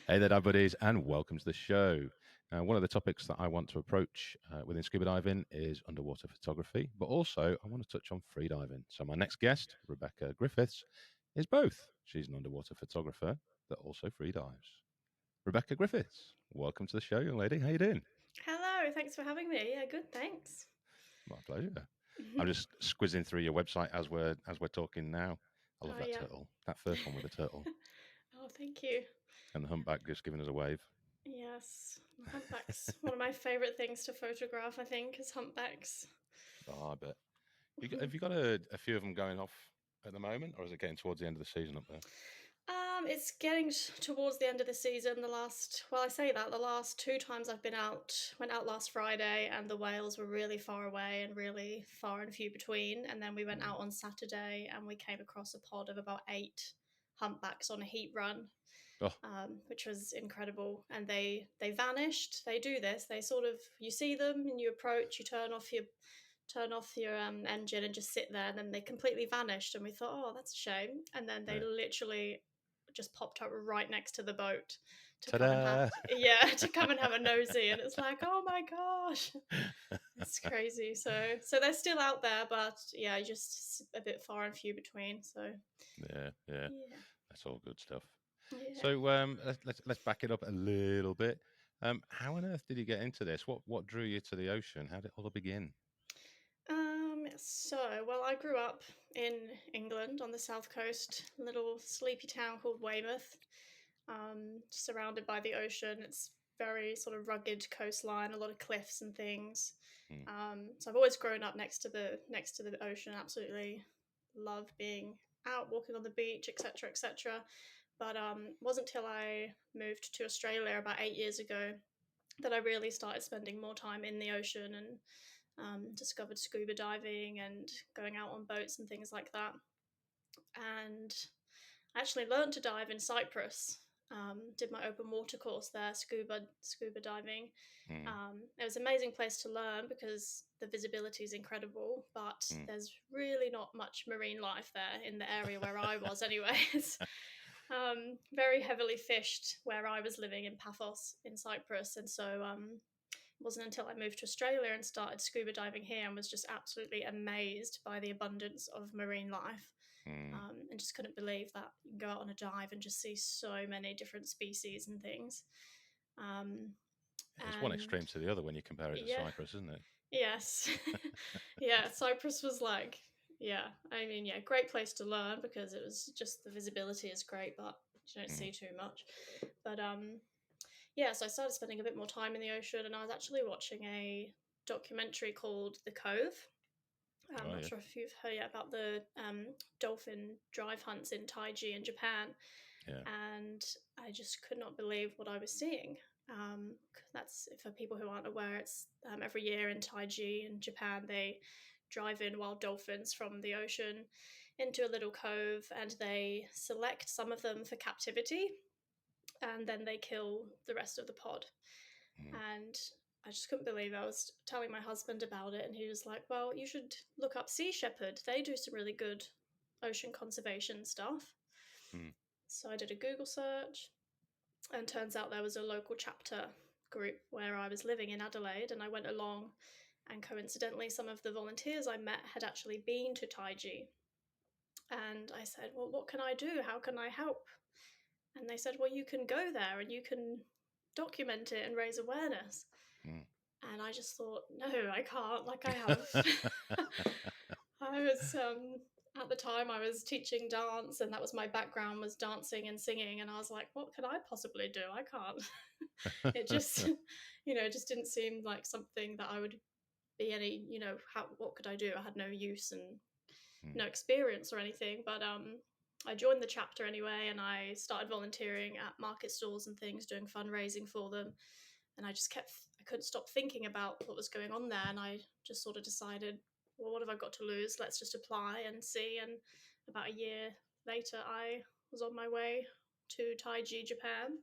Hey there, buddies, and welcome to the show. One of the topics that I want to approach within scuba diving is underwater photography, but also I want to touch on freediving. So, my next guest, Rebecca Griffiths, is both. She's an underwater photographer that also freedives. Rebecca Griffiths, welcome to the show, young lady. How you doing? Hello, thanks for having me. Yeah, good, thanks. My pleasure. I'm just squizzing through your website as we're talking now. I love Oh, that yeah. turtle. That first one with the turtle Oh, thank you. and the humpback just giving us a wave. Yes, humpbacks. One of my favorite things to photograph, I think, is humpbacks. Oh, I bet. Have you got a few of them going off at the moment, or is it getting towards the end of the season up there? It's getting towards the end of the season. I say that, the last two times I've been out, went out last Friday, and the whales were really far away and really far and few between. And then we went Mm. out on Saturday and we came across a pod of about eight humpbacks on a heat run, Oh, which was incredible. And they vanished. They do this. They sort of, you see them and you approach, you turn off your engine and just sit there, and then they completely vanished. And we thought, oh, that's a shame. And then they yeah. literally just popped up right next to the boat to come and have Ta-da! yeah to come and have a nosy. And it's like, oh my gosh, it's crazy. So they're still out there, but yeah, just a bit far and few between. So Yeah, yeah, yeah, that's all good stuff. yeah. So let's back it up a little bit. How on earth did you get into this? What drew you to the ocean? How did it all begin? Well, I grew up in England on the south coast, a little sleepy town called Weymouth, surrounded by the ocean. It's very sort of rugged coastline, a lot of cliffs and things. Mm, So I've always grown up next to the ocean. Absolutely love being out, walking on the beach, etc., etc. But it wasn't until I moved to Australia about 8 years ago that I really started spending more time in the ocean and discovered scuba diving and going out on boats and things like that. And I actually learned to dive in Cyprus. Did my open water course there, scuba diving. mm, It was an amazing place to learn because the visibility is incredible, but mm. there's really not much marine life there in the area where I was, anyways. Very heavily fished where I was living in Paphos in Cyprus, and so it wasn't until I moved to Australia and started scuba diving here and was just absolutely amazed by the abundance of marine life, Mm. and just couldn't believe that you can go out on a dive and just see so many different species and things. Um, It's one and extreme to the other when you compare it to yeah, Cyprus, isn't it? yes, yeah, Cyprus was like, yeah, I mean, yeah, great place to learn because it was just the visibility is great, but you don't Mm. see too much. But yeah, so I started spending a bit more time in the ocean, and I was actually watching a documentary called The Cove. I'm Oh not yeah. sure if you've heard yet about the dolphin drive hunts in Taiji in Japan, Yeah. and I just could not believe what I was seeing. That's for people who aren't aware. It's every year in Taiji in Japan they drive in wild dolphins from the ocean into a little cove, and they select some of them for captivity, and then they kill the rest of the pod. Mm. And I just couldn't believe it. I was telling my husband about it, and he was like, well, you should look up Sea Shepherd. They do some really good ocean conservation stuff. Mm. So I did a Google search, and turns out there was a local chapter group where I was living in Adelaide, and I went along. And coincidentally, some of the volunteers I met had actually been to Taiji. And I said, well, what can I do? How can I help? And they said, well, you can go there and you can document it and raise awareness. Mm. And I just thought, no, I can't. Like I have, I was at the time I was teaching dance, and that was my background was dancing and singing. And I was like, what could I possibly do? I can't. It just, it just didn't seem like something that I would be any, what could I do? I had no use and Mm. no experience or anything. But I joined the chapter anyway, and I started volunteering at market stalls and things, doing fundraising for them. And I couldn't stop thinking about what was going on there. And I just sort of decided, well, what have I got to lose? Let's just apply and see. And about a year later, I was on my way to Taiji, Japan.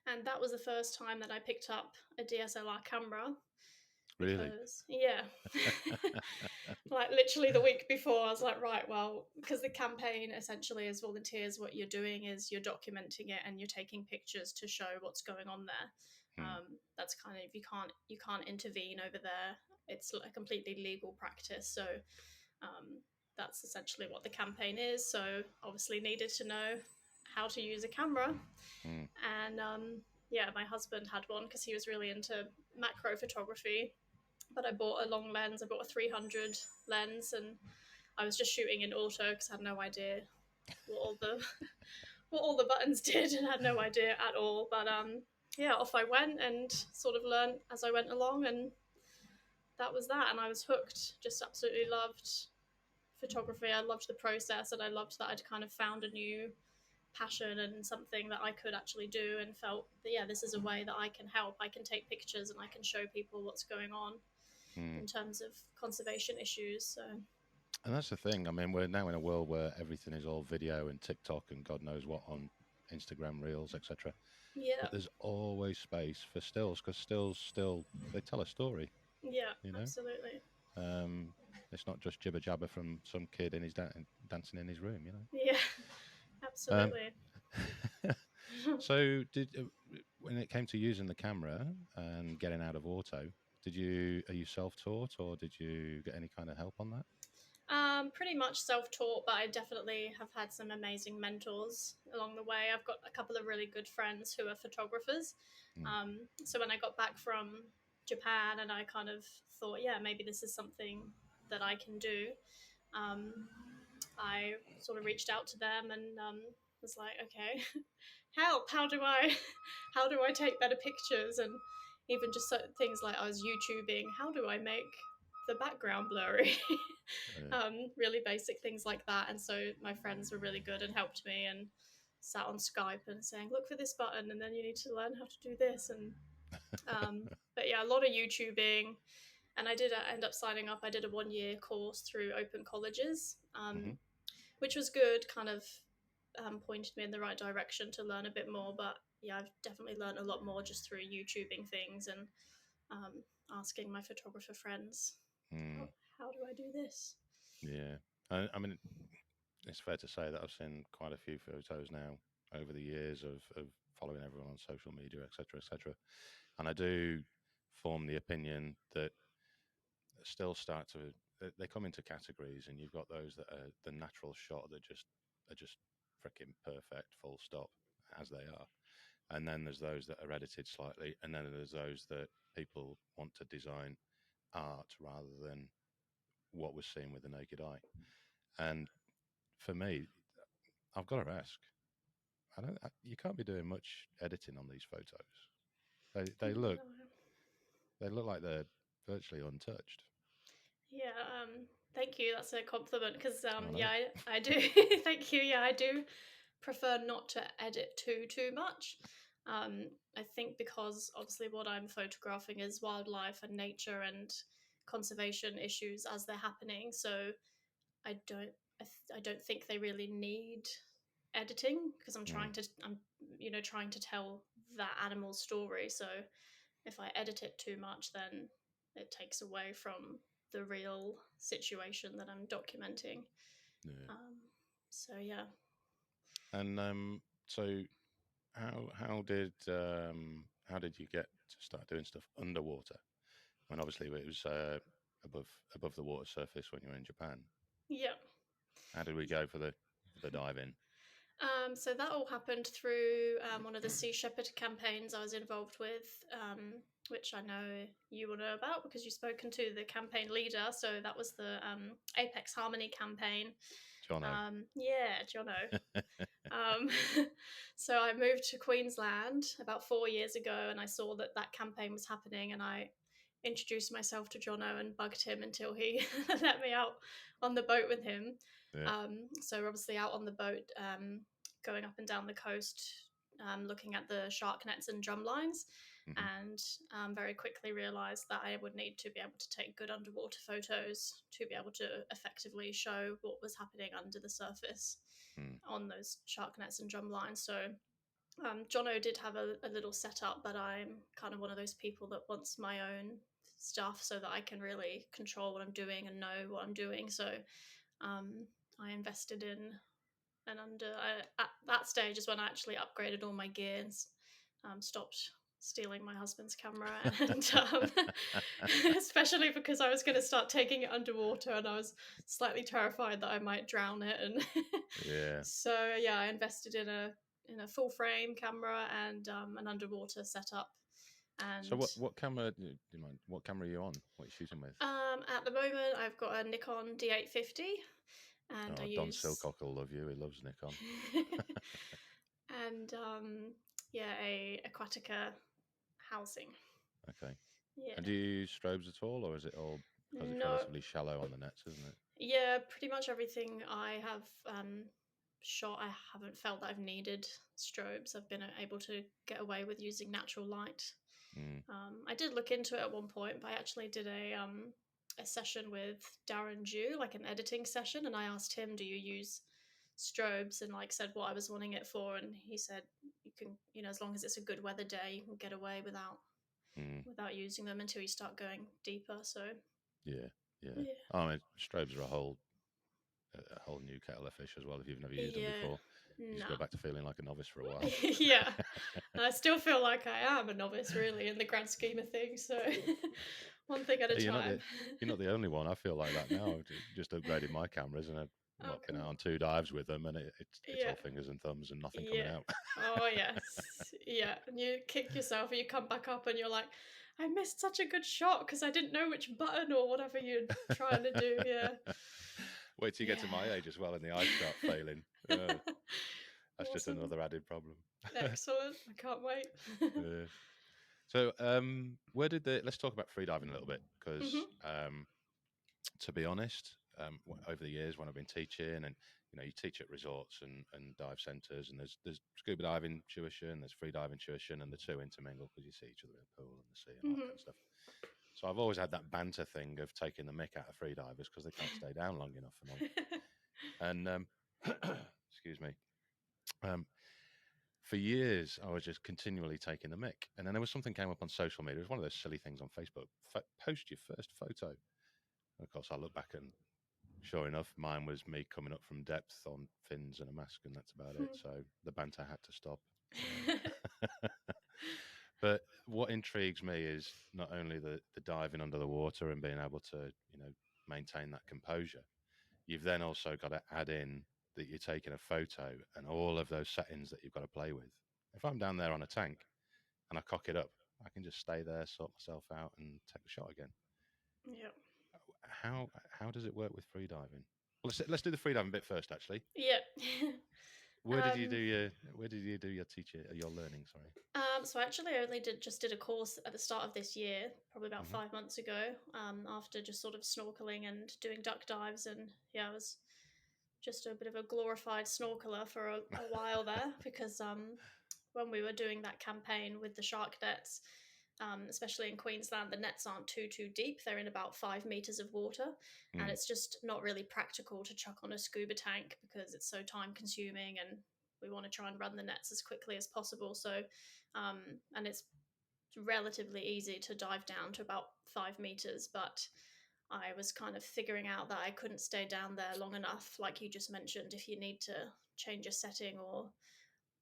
And that was the first time that I picked up a DSLR camera. Really? because yeah, like literally the week before, I was like, right, well, because the campaign essentially as volunteers, what you're doing is you're documenting it and you're taking pictures to show what's going on there. Hmm. That's kind of you can't intervene over there. It's a completely legal practice, so um, that's essentially what the campaign is. So obviously needed to know how to use a camera, Hmm. and yeah, my husband had one because he was really into macro photography. But I bought a long lens. I bought a 300 lens, and I was just shooting in auto because I had no idea what all the what all the buttons did, and had no idea at all. But yeah, off I went and sort of learned as I went along, and that was that. And I was hooked. Just absolutely loved photography. I loved the process, and I loved that I'd kind of found a new passion and something that I could actually do, and felt that yeah, this is a way that I can help. I can take pictures and I can show people what's going on Hmm. in terms of conservation issues. So And that's the thing. I mean, we're now in a world where everything is all video and TikTok and God knows what on Instagram Reels, etc. yeah, But there's always space for stills because stills still they tell a story. yeah, You know, absolutely. it's not just jibber jabber from some kid in his dancing in his room. You Yeah, know. absolutely. So did when it came to using the camera and getting out of auto, are you self-taught or did you get any kind of help on that? Pretty much self-taught, but I definitely have had some amazing mentors along the way. I've got a couple of really good friends who are photographers. Mm, So when I got back from Japan, and I kind of thought, yeah, maybe this is something that I can do. Um, I sort of reached out to them and was like, okay, help! how do I take better pictures? And even just things like I was YouTubing, how do I make the background blurry? uh, Really basic things like that. And so my friends were really good and helped me, and sat on Skype and saying, look for this button, and then you need to learn how to do this. And but yeah, a lot of YouTubing. And I did end up signing up. I did a 1 year course through Open Colleges, hmm which was good, kind of pointed me in the right direction to learn a bit more. But yeah, I've definitely learned a lot more just through YouTubing things, and um, asking my photographer friends, mm, how do I do this? yeah. I mean, it's fair to say that I've seen quite a few photos now over the years of following everyone on social media, etc., etc. And I do form the opinion that still start to they come into categories, and you've got those that are the natural shot that just are just freaking perfect, full stop, as they are. And then there's those that are edited slightly, and then there's those that people want to design art rather than what was seen with the naked eye. And for me, I've got to ask, you can't be doing much editing on these photos. They look No. like they're virtually untouched. Yeah, thank you. That's a compliment because I know. yeah, I do. Thank you. Yeah, I do prefer not to edit too much. I think because obviously what I'm photographing is wildlife and nature and conservation issues as they're happening. So I don't I don't think they really need editing because Mm, I'm trying to tell that animal's story. So if I edit it too much, then it takes away from the real situation that I'm documenting. yeah. Um, so yeah, And so how did you get to start doing stuff underwater? I mean, obviously it was above the water surface when you were in Japan. yeah. How did we go for the dive in? So that all happened through one of the Sea Shepherd campaigns I was involved with, which I know you will know about because you've spoken to the campaign leader. So that was the Apex Harmony campaign. Jono. Yeah, Jono. Um, so I moved to Queensland about 4 years ago, and I saw that that campaign was happening, and I introduced myself to Jono and bugged him until he let me out on the boat with him. Yeah. So we're obviously out on the boat, going up and down the coast, looking at the shark nets and drum lines, hmm and very quickly realised that I would need to be able to take good underwater photos to be able to effectively show what was happening under the surface Mm. on those shark nets and drum lines. So Jono did have a little setup, but I'm kind of one of those people that wants my own stuff so that I can really control what I'm doing and know what I'm doing. So I invested in and at that stage is when I actually upgraded all my gear and stopped stealing my husband's camera, and especially because I was going to start taking it underwater, and I was slightly terrified that I might drown it, and Yeah. so yeah, I invested in a full frame camera and an underwater setup. So And what camera do you mind? What camera are you on? What are you shooting with? at the moment, I've got a Nikon D850, and I Oh, Don use Silcock will love you. He loves Nikon. and yeah, a Aquatica housing. Okay. Yeah. And do you use strobes at all, or is it all because it's No. relatively shallow on the nets, isn't it? Yeah, pretty much everything I have shot, I haven't felt that I've needed strobes. I've been able to get away with using natural light. Mm. I did look into it at one point, but I actually did a session with Darren Jew, like an editing session, and I asked him, "Do you use strobes?" and like said what I was wanting it for, and he said you can, as long as it's a good weather day, you can get away without using them until you start going deeper. So Yeah, yeah. yeah, I mean, strobes are a whole new kettle of fish as well. If you've never used them yeah, before, you just no, go back to feeling like a novice for a while. yeah. And I still feel like I am a novice, really, in the grand scheme of things. So one thing at a Hey, time. you're not the only one. I feel like that now. I've just upgraded my cameras, and I've Oh, been out cool. on 2 dives with them, and it's Yeah. all fingers and thumbs and nothing coming Yeah. out. Oh, yes. Yeah. And you kick yourself and you come back up and you're like, I missed such a good shot because I didn't know which button or whatever you're trying to do. Yeah. Wait till you get to my Yeah. age as well, and the eyes start failing. That's just Awesome. another added problem. Excellent. I can't wait. Yeah. So, let's talk about freediving a little bit because, hmm to be honest, over the years when I've been teaching, and you teach at resorts and dive centres, and there's scuba diving tuition, there's freediving tuition, and the two intermingle because you see each other in the pool and the sea and all that kind of hmm stuff. So I've always had that banter thing of taking the mick out of freedivers because they can't stay down long enough and all. And excuse me. Um, for years, I was just continually taking the mick. And then there was something came up on social media. It was one of those silly things on Facebook. Post your first photo. And of course, I look back and sure enough, mine was me coming up from depth on fins and a mask, and that's about it. So the banter had to stop. But what intrigues me is not only the diving under the water and being able to, maintain that composure. You've then also got to add in that you're taking a photo and all of those settings that you've got to play with. If I'm down there on a tank and I cock it up, I can just stay there, sort myself out, and take the shot again. Yep. How does it work with freediving? Well, let's do the freediving bit first. Actually, Yep. um, where did you do your teacher your learning? Sorry. so actually, I only did a course at the start of this year, probably about Hmm. 5 months ago. After just sort of snorkeling and doing duck dives, and yeah, I was just a bit of a glorified snorkeler for a while there because when we were doing that campaign with the shark nets, especially in Queensland, the nets aren't too deep. They're in about 5 meters of water, and Mm, it's just not really practical to chuck on a scuba tank because it's so time consuming, and we want to try and run the nets as quickly as possible. So, um, and it's relatively easy to dive down to about 5 meters, but I was kind of figuring out that I couldn't stay down there long enough, like you just mentioned. If you need to change a setting or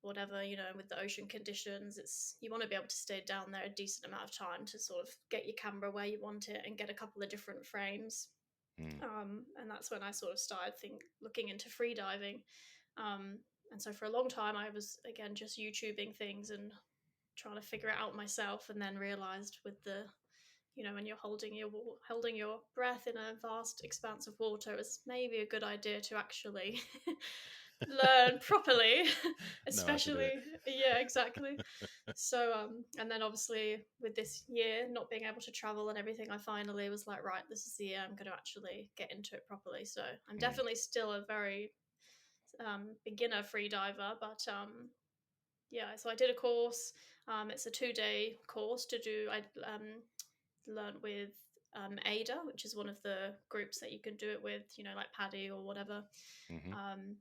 whatever, with the ocean conditions, it's you want to be able to stay down there a decent amount of time to sort of get your camera where you want it and get a couple of different frames. mm, And that's when I sort of started looking into free diving. Um, and so for a long time, I was again just YouTubing things and trying to figure it out myself, and then realized with the when you're holding your breath in a vast expanse of water, it's maybe a good idea to actually learn properly, know how to do it. especially yeah, exactly. So and then obviously with this year not being able to travel and everything, I finally was like, right, this is the year I'm going to actually get into it properly. So I'm Mm, definitely still a very beginner free diver, but yeah, so I did a course. It's a 2-day course to do. I learned with Ada, which is one of the groups that you can do it with, like Paddy or whatever. hmm Um,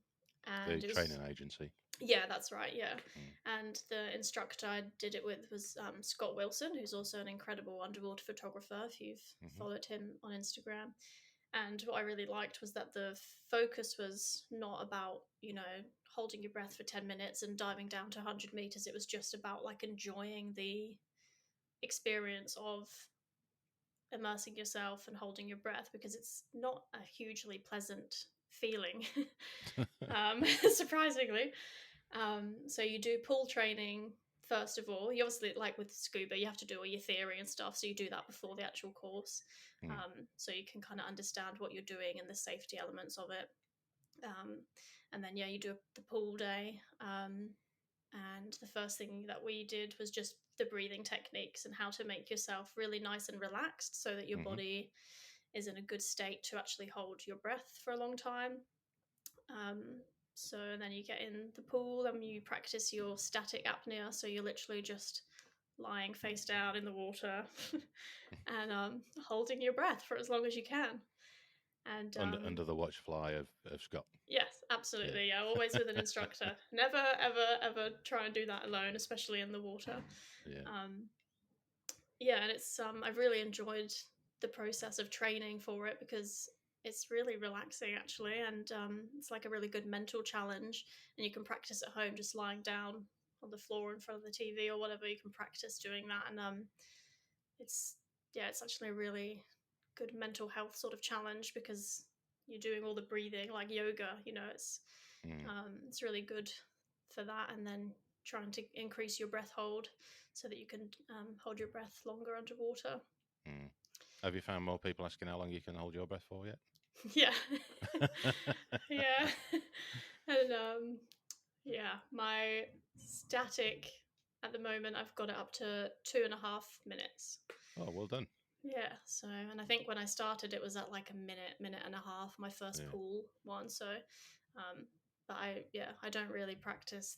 The and it was training agency. Yeah, that's right. Yeah. Mm. And the instructor I did it with was Scott Wilson, who's also an incredible underwater photographer, if you've Hmm. followed him on Instagram. And what I really liked was that the focus was not about, holding your breath for 10 minutes and diving down to 100 meters. It was just about like enjoying the experience of immersing yourself and holding your breath, because it's not a hugely pleasant feeling, surprisingly. So you do pool training first of all. You obviously, like with scuba, you have to do all your theory and stuff. So you do that before the actual course, Mm. so you can kind of understand what you're doing and the safety elements of it. And then you do the pool day. And the first thing that we did was just the breathing techniques and how to make yourself really nice and relaxed so that your Hmm. body is in a good state to actually hold your breath for a long time. Um, so then you get in the pool and you practice your static apnea. So you're literally just lying face down in the water and holding your breath for as long as you can. And Under the watch fly of Scott. yes, Yeah. absolutely. Yeah, always with an instructor. Never, ever, ever try and do that alone, especially in the water. Yeah. Um, yeah, and it's I've really enjoyed the process of training for it, because it's really relaxing actually, and it's like a really good mental challenge. And you can practice at home, just lying down on the floor in front of the TV or whatever. You can practice doing that, and it's it's actually a really good mental health sort of challenge, because you're doing all the breathing like yoga. Mm. It's really good for that, and then trying to increase your breath hold so that you can hold your breath longer underwater. Mm. Have you found more people asking how long you can hold your breath for yet? Yeah. Yeah. And my static at the moment, I've got it up to 2.5 minutes. Oh, well done. Yeah. So, and I think when I started, it was at like a minute and a half, my first Yeah. pool one. So, but I don't really practice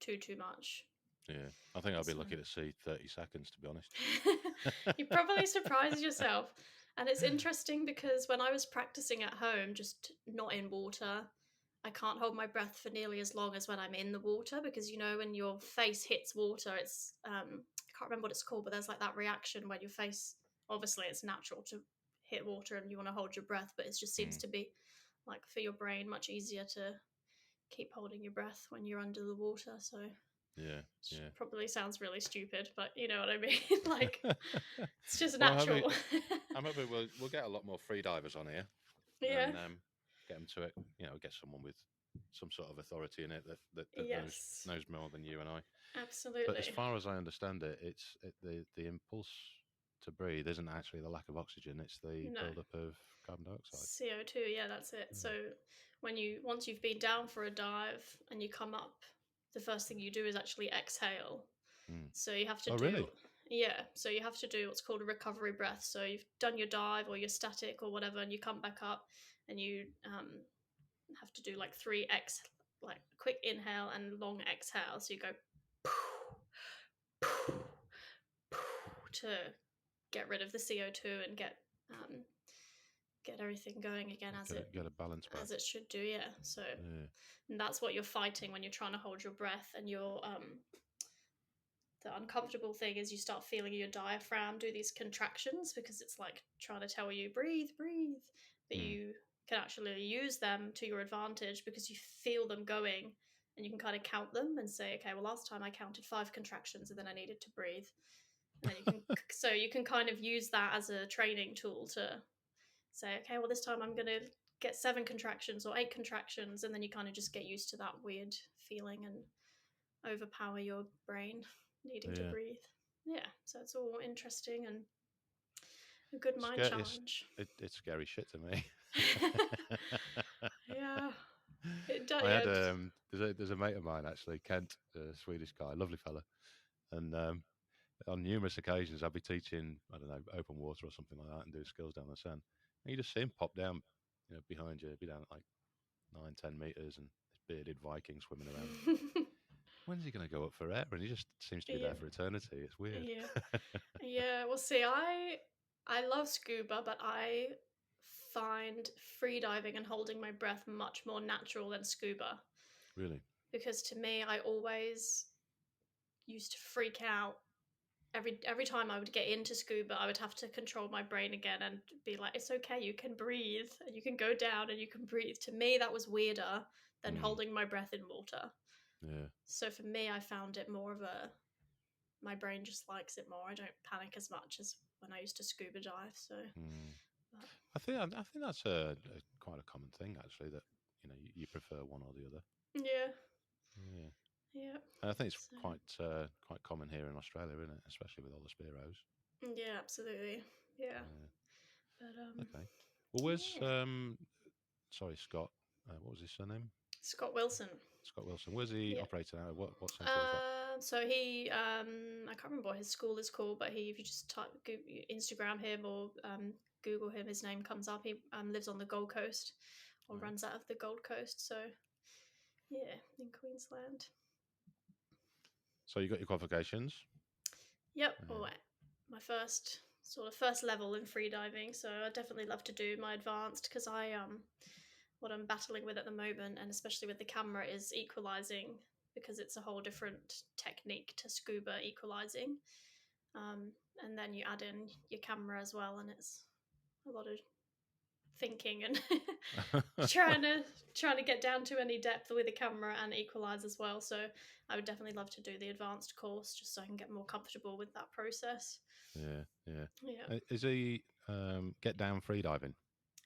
too much. Yeah. I think I'll be So, lucky to see 30 seconds, to be honest. you probably surprise yourself. And it's interesting because when I was practicing at home, just not in water, I can't hold my breath for nearly as long as when I'm in the water, because when your face hits water, it's I can't remember what it's called, but there's like that reaction when your face, obviously it's natural to hit water and you want to hold your breath, but it just seems Mm. to be like for your brain much easier to keep holding your breath when you're under the water. So Yeah. Yeah. probably sounds really stupid, but you know what I mean. Like, it's just Well, I mean, natural. I'm hoping we'll get a lot more free divers on here Yeah. and get them to it. Get someone with some sort of authority in it that Yes. knows more than you and I. But as Absolutely. far as I understand it, the impulse to breathe isn't actually the lack of oxygen; it's the No. buildup of carbon dioxide. CO2. Yeah, that's it. So once you've been down for a dive and you come up, the first thing you do is actually exhale. Mm. So you have to Oh, do, really? yeah. So you have to do what's called a recovery breath. So you've done your dive or your static or whatever, and you come back up, and you have to do like like quick inhale and long exhale. So you go to get rid of the CO2 and get everything going again Get a balance back. as it should do. Yeah. So Yeah. and that's what you're fighting when you're trying to hold your breath, and you're the uncomfortable thing is you start feeling your diaphragm do these contractions, because it's like trying to tell you breathe, breathe, but Mm. you can actually use them to your advantage, because you feel them going, and you can kind of count them and say, okay, well, last time I counted 5 contractions and then I needed to breathe. And then you can kind of use that as a training tool to say, okay, well, this time I'm going to get 7 contractions or 8 contractions, and then you kind of just get used to that weird feeling and overpower your brain needing to Yeah. breathe. Yeah, so it's all interesting and a good mind Scary. It's, challenge. it's scary shit to me. Yeah, it does. I Yeah, had there's a mate of mine actually, Kent, a Swedish guy, lovely fella, and on numerous occasions I'd be teaching, I don't know, open water or something like that, and do skills down the sand, and you just see him pop down, behind you, be down at like 9, 10 meters, and this bearded Viking swimming around. When's he going to go up for air? And he just seems to be yeah, there for eternity. It's weird. yeah, yeah. Well, see, I love scuba, but I find free diving and holding my breath much more natural than scuba. Really? because to me, I always used to freak out every time I would get into scuba. I would have to control my brain again and be like, it's okay, you can breathe, and you can go down and you can breathe. To me, that was weirder than holding my breath in water. Yeah. So for me, I found it more of a, my brain just likes it more. I don't panic as much as when I used to scuba dive. So but, I think that's a quite a common thing actually, that you prefer one or the other. yeah, Yeah. yeah. And I think it's So quite common here in Australia, isn't it? Especially with all the spearos. yeah, absolutely. Yeah. Yeah. But Okay. Well, where's yeah. sorry, Scott. What was his surname? Scott Wilson. Scott Wilson. Where's he Yeah. operating out of? What centre was that? So he, I can't remember what his school is called, but he, if you just type Instagram him or Google him, his name comes up. He lives on the Gold Coast, or Right. runs out of the Gold Coast. So yeah, in Queensland. So you got your qualifications. Yep. Yeah. Or my first level in freediving. So I definitely love to do my advanced, because what I'm battling with at the moment, and especially with the camera, is equalizing, because it's a whole different technique to scuba equalizing. And then you add in your camera as well, and it's a lot of thinking and trying to get down to any depth with the camera and equalize as well. So I would definitely love to do the advanced course, just so I can get more comfortable with that process. Yeah, yeah. Yeah, Is he get down freediving?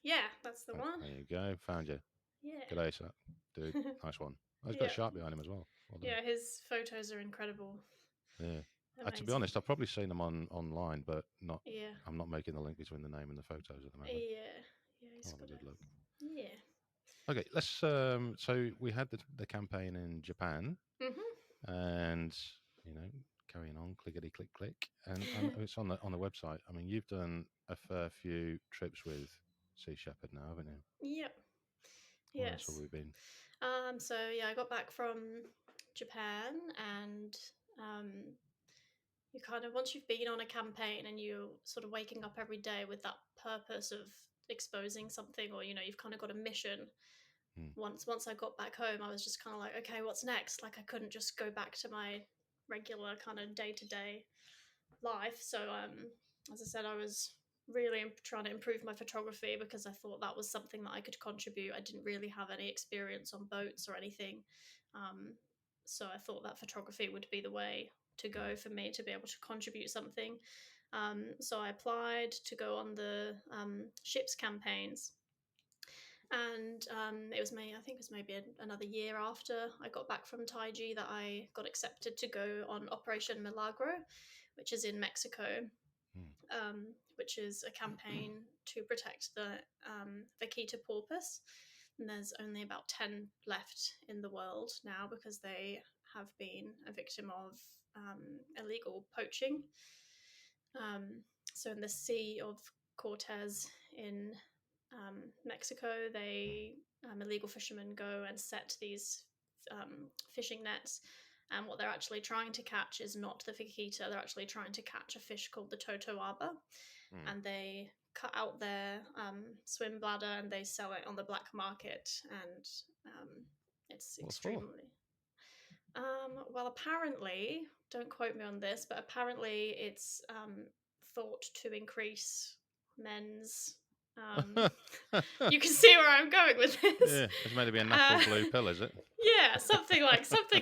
yeah, that's the one. There you go. Found you. Yeah, Good ace, dude. Nice one. Oh, he's got a yeah, shark behind him as well. Well done. yeah. His photos are incredible. Yeah. To be Amazing. honest, I've probably seen them online, but not. Yeah, I'm not making the link between the name and the photos at the moment. yeah, yeah. He's I'll have got a good look. Yeah. Okay, let's. So we had the campaign in Japan, and you know, carrying on, clickety click click, and it's on the website. I mean, you've done a fair few trips with Sea Shepherd now, haven't you? Yep. Where else have Yes. we been? So yeah, I got back from Japan, and um, you kind of, once you've been on a campaign and you're sort of waking up every day with that purpose of exposing something, or you've kind of got a mission. Hmm. Once I got back home, I was just kind of like, okay, what's next? Like, I couldn't just go back to my regular kind of day to day life. So as I said, I was really trying to improve my photography, because I thought that was something that I could contribute. I didn't really have any experience on boats or anything, so I thought that photography would be the way to go for me to be able to contribute something. So I applied to go on the ships campaigns, and it was I think it was maybe another year after I got back from Taiji that I got accepted to go on Operation Milagro, which is in Mexico, which is a campaign to protect the vaquita porpoise. And there's only about 10 left in the world now, because they have been a victim of illegal poaching. So in the Sea of Cortez in Mexico, illegal fishermen go and set these fishing nets, and what they're actually trying to catch is not the vaquita. They're actually trying to catch a fish called the totoaba, and they cut out their swim bladder and they sell it on the black market, and it's What for? extremely. Well, apparently, don't quote me on this, but apparently it's thought to increase men's. You can see where I'm going with this. Yeah, it's meant to be a natural blue pill, is it? Yeah, something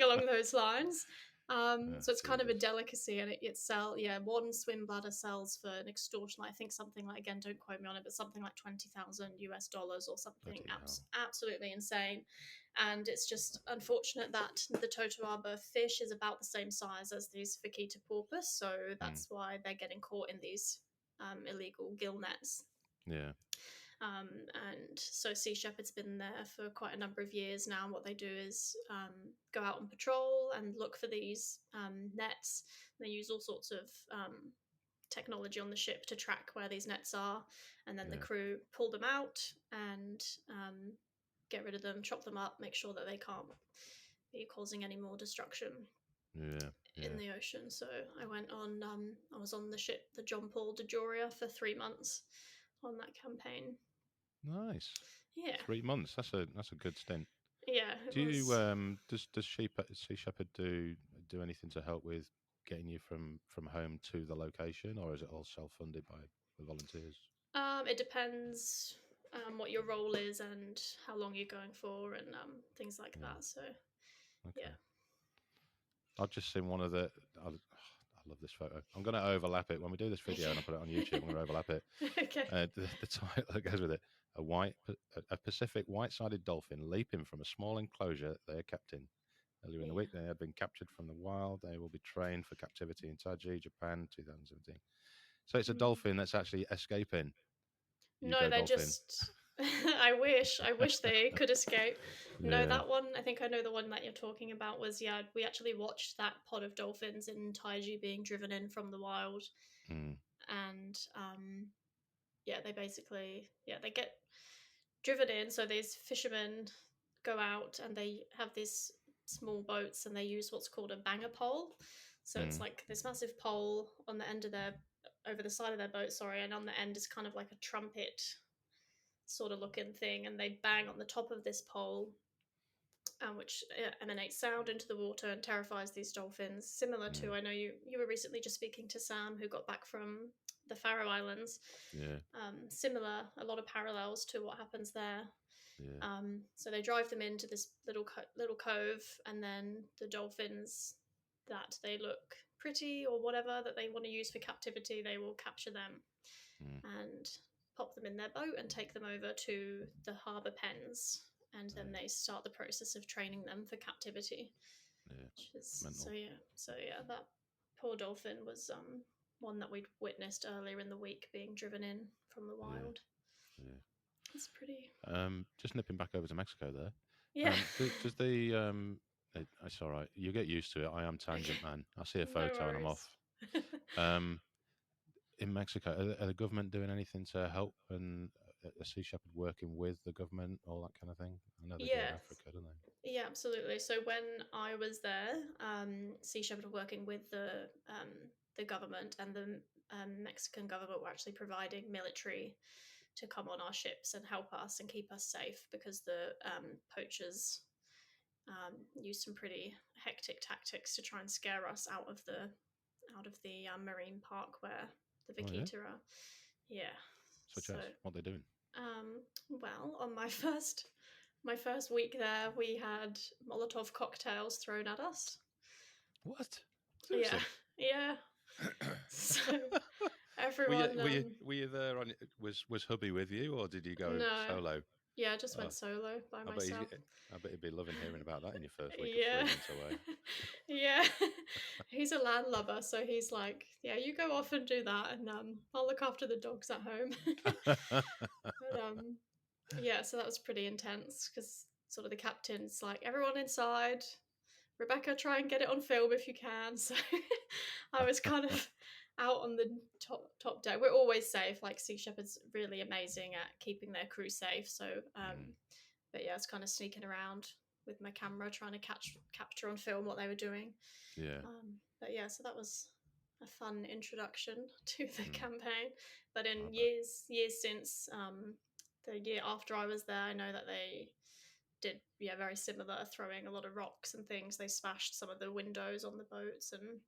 along those lines. So it's kind of a Jesus. delicacy, and one swim bladder sells for an extortion. I think something like, again, don't quote me on it, but something like $20,000 or something absolutely insane. And it's just unfortunate that the totoaba fish is about the same size as these vaquita porpoise, so that's why they're getting caught in these illegal gill nets. Yeah. And so Sea Shepherd's been there for quite a number of years now. And what they do is go out on patrol and look for these nets. They use all sorts of technology on the ship to track where these nets are, and then the crew pull them out and get rid of them, chop them up, make sure that they can't be causing any more destruction in the ocean. So I was on the ship, the John Paul de Joria, for 3 months on that campaign. Nice. Yeah. 3 months. That's a good stint. yeah, it Do you was. does Sea Shepherd do anything to help with getting you from home to the location, or is it all self funded by the volunteers? It depends what your role is and how long you're going for and things like Yeah. that. So yeah. Okay. I've just seen one of the. I love this photo. I'm going to overlap it when we do this video Okay. and I put it on YouTube. I'm going to overlap it. Okay. The title that goes with it: a Pacific white-sided dolphin leaping from a small enclosure they are kept in. Earlier in the Yeah. week, they had been captured from the wild. They will be trained for captivity in Taiji, Japan, 2017. So it's a Mm. dolphin that's actually escaping. You No, go they dolphin. just. I wish they could escape. No, Yeah. that one. I think I know the one that you're talking about. Was yeah. We actually watched that pod of dolphins in Taiji being driven in from the wild, Mm, and yeah, they basically they get driven in. So these fishermen go out and they have these small boats and they use what's called a banger pole. So it's mm, like this massive pole on the end of their over the side of their boat, sorry, and on the end is kind of like a trumpet sort of looking thing, and they bang on the top of this pole, which emanates sound into the water and terrifies these dolphins. Similar mm, to, I know you were recently just speaking to Sam, who got back from the Faroe Islands. yeah. Similar, a lot of parallels to what happens there. Yeah. So they drive them into this little cove, and then the dolphins that they look pretty or whatever that they want to use for captivity, they will capture them Mm, and pop them in their boat and take them over to the harbour pens, and then yeah. they start the process of training them for captivity. Yeah. Which is Mental. so yeah, that poor dolphin was one that we'd witnessed earlier in the week being driven in from the Yeah. wild. Yeah. It's pretty. Just nipping back over to Mexico there. Yeah. Does the it's all right. You get used to it. I am Okay. tangent man. I see a No photo and I'm worries. off. Um, in Mexico, are the government doing anything to help and a Sea Shepherd working with the government, all that kind of thing? I know they do in Yes. Africa, don't they? Yeah, absolutely. So when I was there, Sea Shepherd were working with the government, and the Mexican government were actually providing military to come on our ships and help us and keep us safe, because the poachers used some pretty hectic tactics to try and scare us out of the marine park where the Oh yeah. vaquita are. Yeah. Such So as what they doing? well, on my first week there, we had Molotov cocktails thrown at us. What? Yeah, Seriously? yeah. So Were you everyone, were you were you there on? Was hubby with you, or did you go no, solo? yeah, I just Oh, went solo by I bet he's. myself. I bet he'd be loving hearing about that in your first week of Yeah, 3 months away. yeah. He's a landlubber, so he's like, yeah, you go off and do that, and I'll look after the dogs at home. But yeah, so that was pretty intense because sort of the captain's like, everyone inside. Rebecca, try and get it on film if you can. So I was kind of out on the top deck. We're always safe. Like Sea Shepherd's really amazing at keeping their crew safe. So, Mm, but yeah, I was kind of sneaking around with my camera trying to capture on film what they were doing. yeah. But yeah, so that was a fun introduction to the Mm, campaign. But I in bet. years since, the year after I was there, I know that they did very similar, throwing a lot of rocks and things. They smashed some of the windows on the boats, and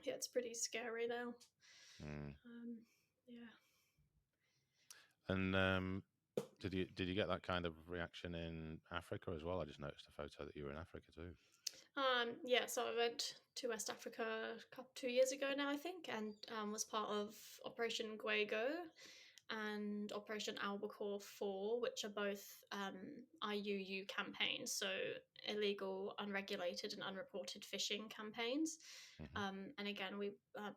yeah, it's pretty scary now. Mm. Yeah. And did you get that kind of reaction in Africa as well? I just noticed a photo that you were in Africa too. Yeah, so I went to West Africa 2 years ago now, I think, and was part of Operation Guego and Operation Albacore 4, which are both IUU campaigns, so illegal, unregulated, and unreported fishing campaigns. Hmm. And again, we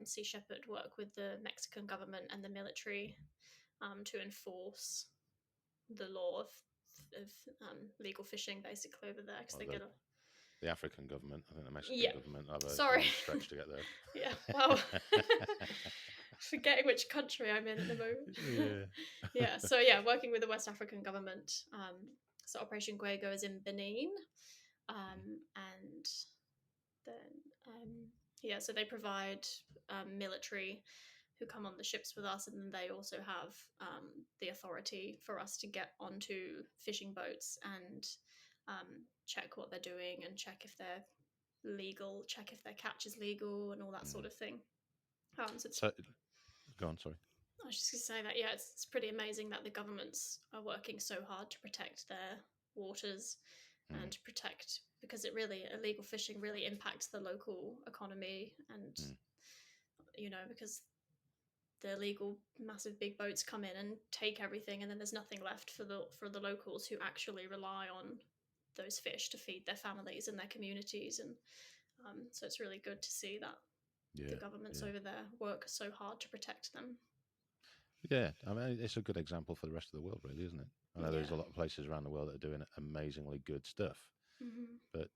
Sea Shepherd work with the Mexican government and the military to enforce the law of legal fishing, basically, over there, because Well, they get a. the African government, I think the Mexican Yeah, government have a sorry. long stretch to get there. Yeah, well, forgetting which country I'm in at the moment. Yeah. Yeah, so yeah, working with the West African government. So Operation Guego is in Benin, and then yeah, so they provide military who come on the ships with us, and then they also have the authority for us to get onto fishing boats and check what they're doing and check if they're legal, check if their catch is legal and all that sort Mm. of thing. So it's, So, go on. Sorry. I was just going to say that, yeah, it's pretty amazing that the governments are working so hard to protect their waters Mm. and to protect, because it really, illegal fishing really impacts the local economy and, Mm. because the illegal massive big boats come in and take everything, and then there's nothing left for the locals who actually rely on those fish to feed their families and their communities. And so it's really good to see that the Yeah. governments Yeah. over there work so hard to protect them. Yeah. I mean, it's a good example for the rest of the world, really, isn't it? I know there's Yeah. a lot of places around the world that are doing amazingly good stuff, Hmm. but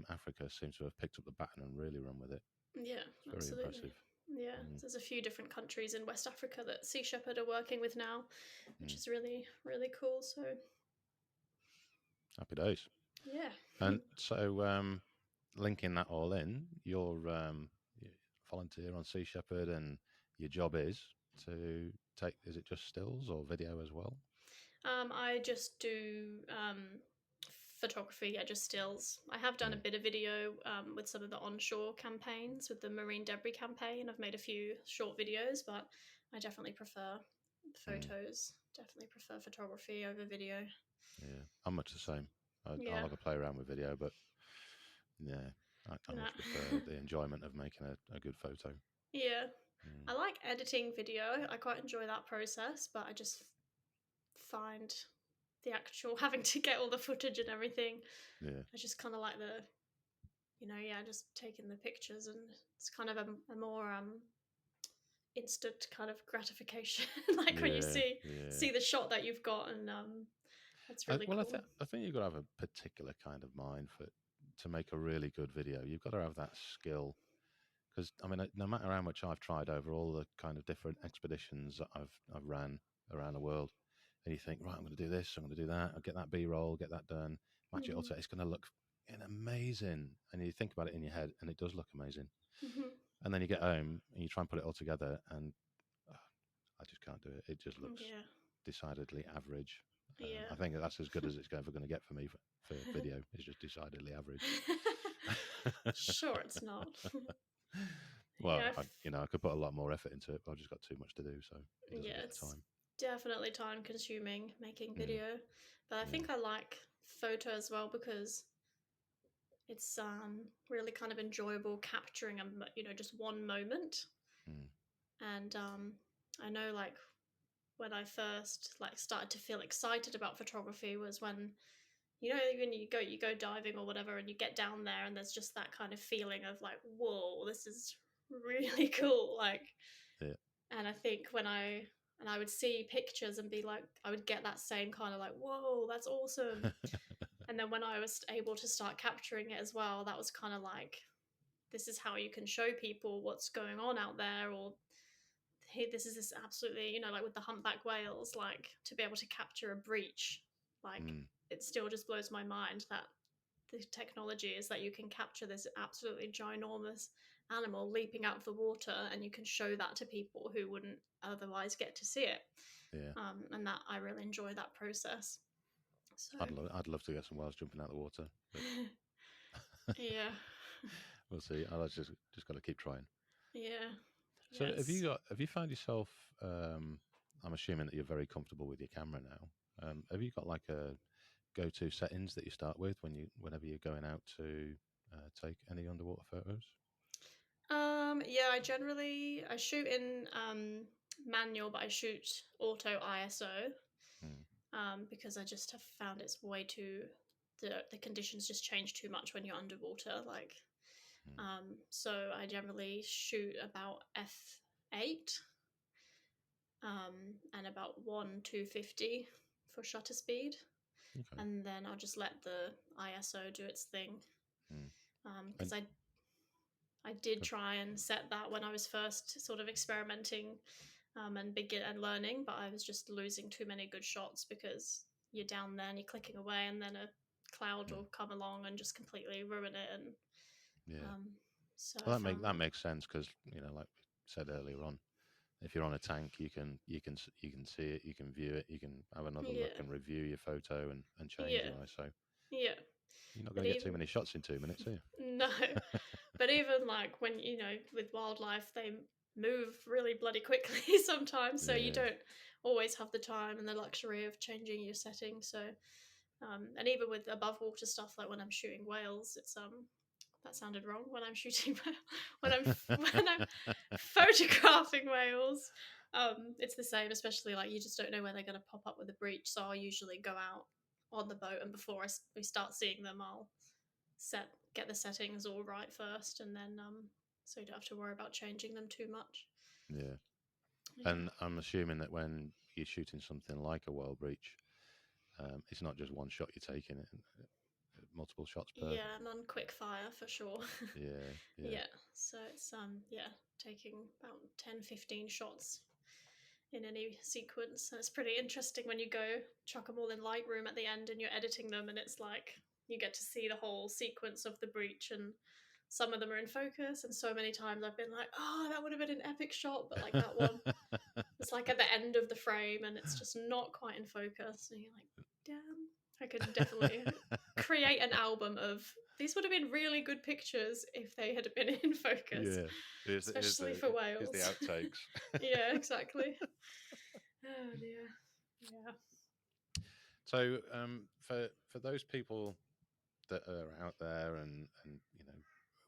Africa seems to have picked up the baton and really run with it. Yeah, It's very absolutely. impressive. Yeah, Mm. there's a few different countries in West Africa that Sea Shepherd are working with now, which Mm. is really, really cool. So, Happy days. yeah. And so, linking that all in, you volunteer on Sea Shepherd, and your job is to take. Is it just stills or video as well? I just do photography, yeah, just stills. I have done a Mm. bit of video with some of the onshore campaigns, with the marine debris campaign. I've made a few short videos, but I definitely prefer Mm. photos. Definitely prefer photography over video. Yeah, I'm much the same. I'll Yeah. have a play around with video, but yeah, I much prefer the enjoyment of making a good photo. Yeah. Mm. I like editing video. I quite enjoy that process, but I just find the actual having to get all the footage and everything. Yeah, I just kind of like just taking the pictures, and it's kind of a more instant kind of gratification, like when you yeah, see yeah. see the shot that you've got, and that's really Well, cool. I think you've got to have a particular kind of mind for to make a really good video. You've got to have that skill. Because I mean, no matter how much I've tried over all the kind of different expeditions that I've ran around the world, and you think, right, I'm going to do this, I'm going to do that, I'll get that B-roll, get that done, match it all Hmm. to it's going to look amazing, and you think about it in your head, and it does look amazing, Hmm. and then you get home and you try and put it all together, and uh, I just can't do it. It just looks Yeah. decidedly average. Yeah. I think that's as good as it's ever going to get for me for video. It's just decidedly average. Sure, it's not. Well, Yeah. I could put a lot more effort into it, but I've just got too much to do, so it doesn't Yeah, get the it's time. definitely time consuming making Mm, video, but I yeah, think I like photo as well because it's really kind of enjoyable capturing just one moment. mm, And I know, like, when I first like started to feel excited about photography was when when you go diving or whatever, and you get down there and there's just that kind of feeling of like, whoa, this is really cool, like. yeah, And I think I would see pictures and be like, I would get that same kind of like, whoa, that's awesome. And then when I was able to start capturing it as well, that was kind of like, this is how you can show people what's going on out there. Or, hey, this absolutely, like with the humpback whales, like to be able to capture a breach, like mm, it still just blows my mind that the technology is that you can capture this absolutely ginormous animal leaping out of the water, and you can show that to people who wouldn't otherwise get to see it. yeah. And that I really enjoy that process. So I'd love to get some whales jumping out of the water, but yeah, we'll see. I'll just got to keep trying. yeah, So, yes. have you found yourself? I'm assuming that you're very comfortable with your camera now. Have you got like a go-to settings that you start with whenever you're going out to take any underwater photos? Yeah, I shoot in manual, but I shoot auto ISO Mm, because I just have found it's way too the conditions just change too much when you're underwater. Like, mm, so I generally shoot about f8 and about 1 250 for shutter speed, okay. and then I'll just let the ISO do its thing. Mm. Because And I did uh, try and set that when I was first sort of experimenting and begin and learning, but I was just losing too many good shots because you're down there and you're clicking away, and then a cloud mm, will come along and just completely ruin it. And yeah. um, so I Well, found that that. makes sense because like we said earlier on, if you're on a tank, you can see it, you can view it, you can have another look Yeah, and review your photo and change yeah, your ISO. yeah. You're not But going to get too even many shots in 2 minutes, are you? no, but even like when with wildlife, they move really bloody quickly sometimes, so you Yeah, don't always have the time and the luxury of changing your settings. So, and even with above water stuff, like when I'm shooting whales, it's that sounded wrong. When I'm shooting when I'm when I'm photographing whales, it's the same. Especially like you just don't know where they're going to pop up with a breach, so I'll usually go out on the boat, and before we start seeing them, I'll get the settings all right first, and then so you don't have to worry about changing them too much. yeah. Yeah. And I'm assuming that when you're shooting something like a whale breach, it's not just one shot you're taking; multiple shots per. Yeah, I'm on quick fire for sure. Yeah, yeah, Yeah, so it's yeah, taking about 10-15 shots in any sequence, and it's pretty interesting when you go chuck them all in Lightroom at the end and you're editing them, and it's like you get to see the whole sequence of the breach, and some of them are in focus, and so many times I've been like, oh, that would have been an epic shot, but like that one, it's like at the end of the frame and it's just not quite in focus, and you're like, damn, I could definitely create an album of these would have been really good pictures if they had been in focus, Yeah. especially for Here's the whales. outtakes. Yeah, exactly. Oh dear. Yeah. So, for those people that are out there, and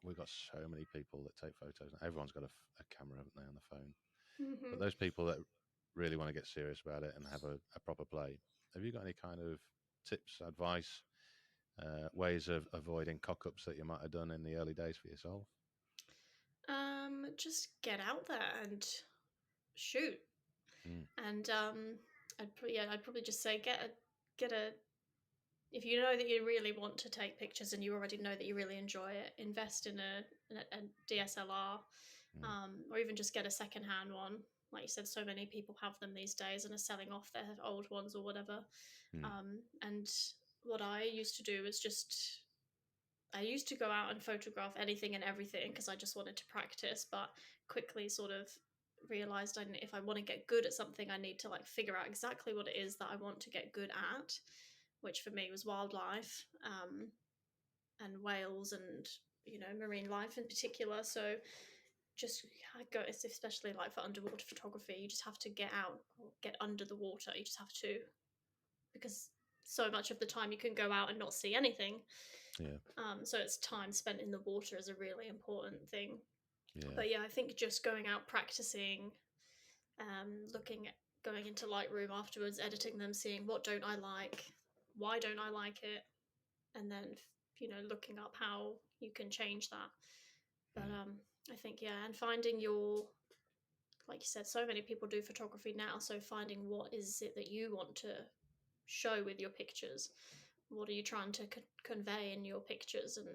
we've got so many people that take photos. Everyone's got a camera, haven't they, on the phone? But Hmm. those people that really want to get serious about it and have a proper play, have you got any kind of tips, advice, ways of avoiding cock ups that you might have done in the early days for yourself? Just get out there and shoot, Mm, and I'd probably just say get a if you know that you really want to take pictures and you already know that you really enjoy it, invest in a DSLR, mm, or even just get a secondhand one. Like you said, so many people have them these days and are selling off their old ones or whatever. mm, And what I used to do is I used to go out and photograph anything and everything because I just wanted to practice, but quickly sort of realized if I want to get good at something, I need to like figure out exactly what it is that I want to get good at, which for me was wildlife, and whales, and marine life in particular. So just I go, especially like for underwater photography, you just have to get out or get under the water. You just have to, because so much of the time you can go out and not see anything. yeah, So it's time spent in the water is a really important thing. yeah, But yeah, I think just going out practicing, looking at going into Lightroom afterwards, editing them, seeing what don't I like, why don't I like it, and then looking up how you can change that. But mm, I think yeah, and finding your, like you said, so many people do photography now, so finding what is it that you want to show with your pictures, what are you trying to convey in your pictures, and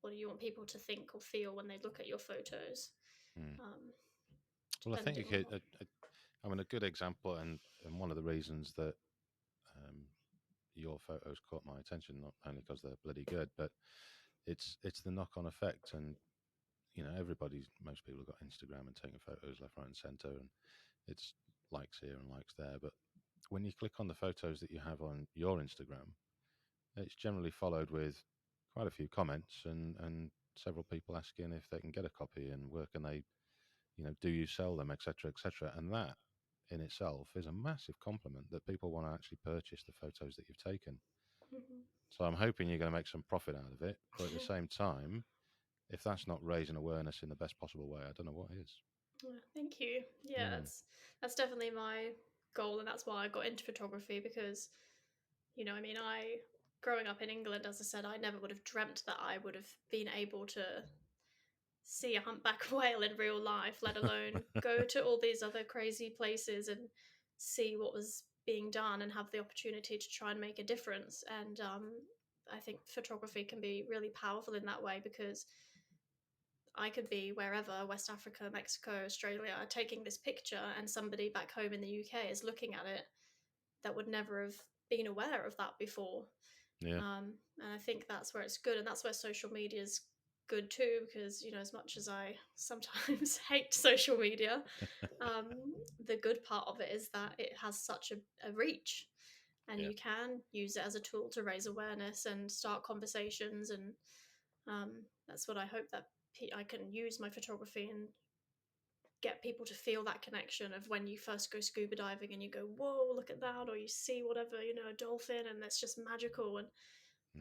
what do you want people to think or feel when they look at your photos, mm. Well, I think you depending on could. what. I mean, a good example, and one of the reasons that um, your photos caught my attention, not only because they're bloody good, but it's the knock on effect. And most people have got Instagram and taking photos left, right, and center, and it's likes here and likes there. But when you click on the photos that you have on your Instagram, it's generally followed with quite a few comments and several people asking if they can get a copy and where can they, do you sell them, etc., etc. And that in itself is a massive compliment that people want to actually purchase the photos that you've taken. Mhm. So I'm hoping you're going to make some profit out of it, but at the same time, if that's not raising awareness in the best possible way, I don't know what is. Yeah, thank you. Yeah, Mm, that's definitely my goal, and that's why I got into photography, because I mean, I growing up in England, as I said, I never would have dreamt that I would have been able to see a humpback whale in real life, let alone go to all these other crazy places and see what was being done and have the opportunity to try and make a difference. And I think photography can be really powerful in that way, because I could be wherever, West Africa, Mexico, Australia, taking this picture, and somebody back home in the UK is looking at it that would never have been aware of that before. yeah, And I think that's where it's good, and that's where social media is good too, because as much as I sometimes hate social media, um, the good part of it is that it has such a reach. and Yeah. you can use it as a tool to raise awareness and start conversations. And that's what I hope that I can use my photography and get people to feel that connection of when you first go scuba diving and you go, whoa, look at that, or you see whatever, a dolphin, and that's just magical. And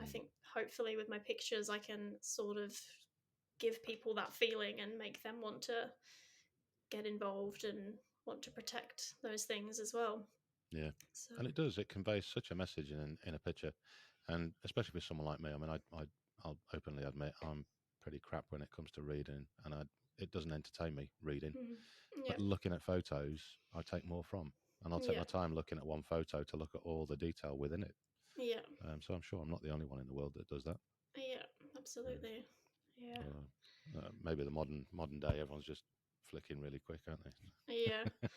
I think hopefully with my pictures I can sort of give people that feeling and make them want to get involved and want to protect those things as well. Yeah. So And it does. It conveys such a message in a picture, and especially with someone like me. I mean, I'll openly admit I'm pretty crap when it comes to reading, and it doesn't entertain me reading. yeah, But looking at photos, I take more from, and I'll take yeah, my time looking at one photo to look at all the detail within it. yeah, So I'm sure I'm not the only one in the world that does that. yeah, Uh, absolutely, yeah, Maybe the modern day, everyone's just flicking really quick, aren't yeah. they?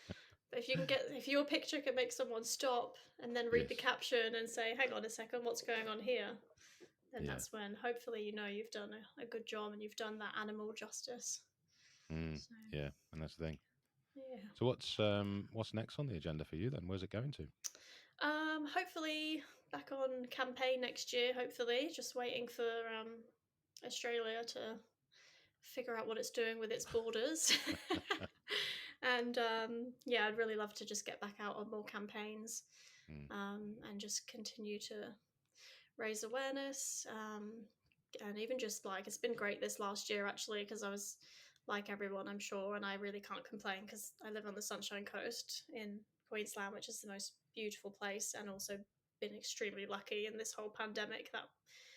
But if your picture can make someone stop and then read Yes. the caption and say, hang on a second, what's going on here, then Yeah. that's when hopefully you've done a good job and you've done that animal justice. So Yeah, and that's the thing. yeah. So what's next on the agenda for you then? Where's it going to? Hopefully back on campaign next year. Hopefully, just waiting for Australia to figure out what it's doing with its borders. And yeah, I'd really love to just get back out on more campaigns, Mm, and just continue to raise awareness. And even just like it's been great this last year actually, because I was like everyone, I'm sure, and I really can't complain because I live on the Sunshine Coast in Queensland, which is the most beautiful place, and also been extremely lucky in this whole pandemic that